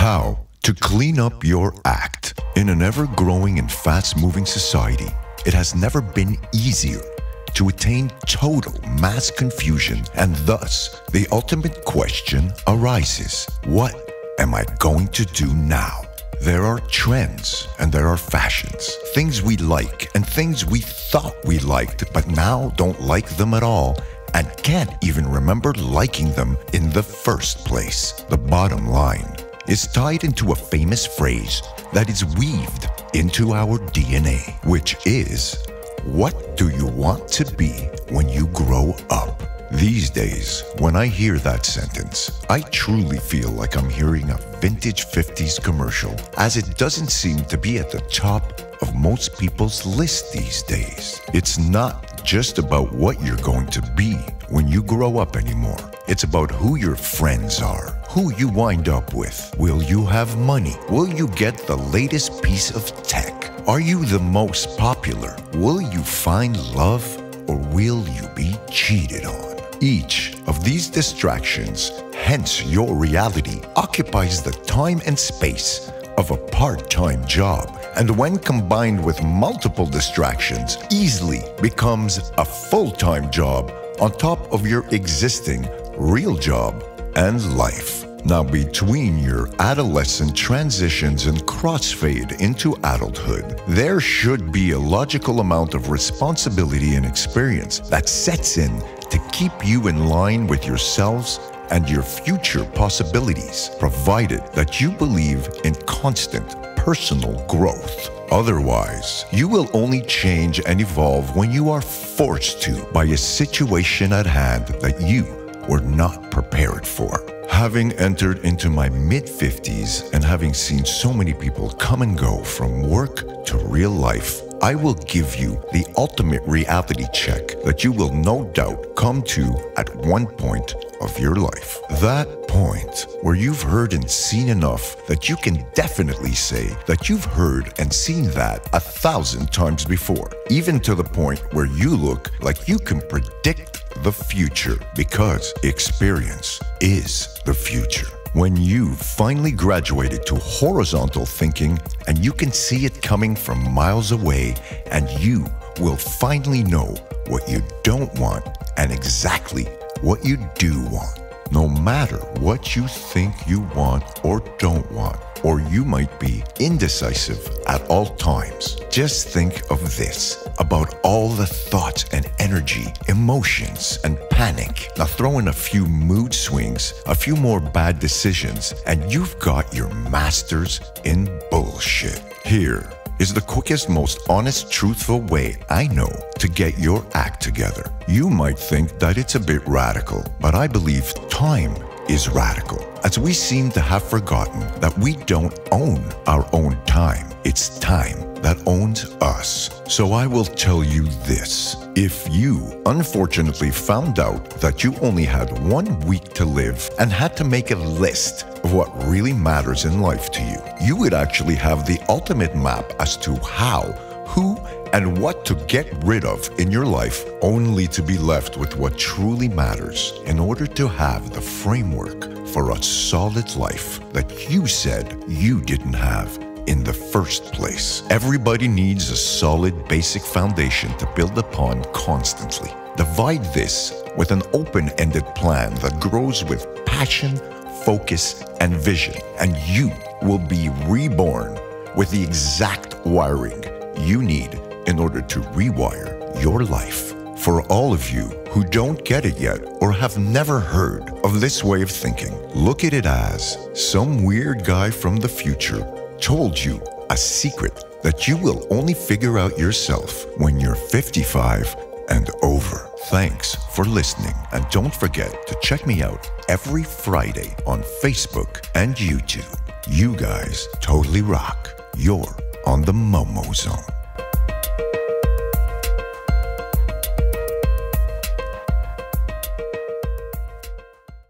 How to clean up your act. In an ever-growing and fast-moving society, it has never been easier to attain total mass confusion, and thus the ultimate question arises: what am I going to do now? There are trends and there are fashions, things we like and things we thought we liked but now don't like them at all and can't even remember liking them in the first place. The bottom line is tied into a famous phrase that is weaved into our DNA, which is, what do you want to be when you grow up? These days, when I hear that sentence, I truly feel like I'm hearing a vintage 50s commercial, as it doesn't seem to be at the top of most people's list these days. It's not just about what you're going to be when you grow up anymore. It's about who your friends are, who you wind up with. Will you have money? Will you get the latest piece of tech? Are you the most popular? Will you find love, or will you be cheated on? Each of these distractions, hence your reality, occupies the time and space of a part-time job, and when combined with multiple distractions, easily becomes a full-time job on top of your existing real job and life. Now, between your adolescent transitions and crossfade into adulthood, there should be a logical amount of responsibility and experience that sets in to keep you in line with yourselves and your future possibilities, provided that you believe in constant personal growth. Otherwise, you will only change and evolve when you are forced to by a situation at hand that you were not prepared for. Having entered into my mid-50s and having seen so many people come and go from work to real life, I will give you the ultimate reality check that you will no doubt come to at one point of your life. That point where you've heard and seen enough that you can definitely say that you've heard and seen that 1,000 times before, even to the point where you look like you can predict the future, because experience is the future. When you've finally graduated to horizontal thinking and you can see it coming from miles away, and you will finally know what you don't want and exactly what you do want. No matter what you think you want or don't want, or you might be indecisive at all times, just think of this about all the thoughts and energy, emotions and panic. Now throw in a few mood swings, a few more bad decisions, and you've got your masters in bullshit. Here is the quickest, most honest, truthful way I know to get your act together. You might think that it's a bit radical, but I believe time is radical, as we seem to have forgotten that we don't own our own time. It's time that owns us. So I will tell you this: if you unfortunately found out that you only had 1 week to live and had to make a list of what really matters in life to you, you would actually have the ultimate map as to how, who, and what to get rid of in your life, only to be left with what truly matters in order to have the framework for a solid life that you said you didn't have in the first place. Everybody needs a solid basic foundation to build upon constantly. Divide this with an open-ended plan that grows with passion, focus, and vision, and you will be reborn with the exact wiring you need in order to rewire your life. For all of you who don't get it yet or have never heard of this way of thinking, look at it as some weird guy from the future told you a secret that you will only figure out yourself when you're 55 and over. Thanks for listening, and don't forget to check me out every Friday on Facebook and YouTube. You guys totally rock. You're on the Momo Zone.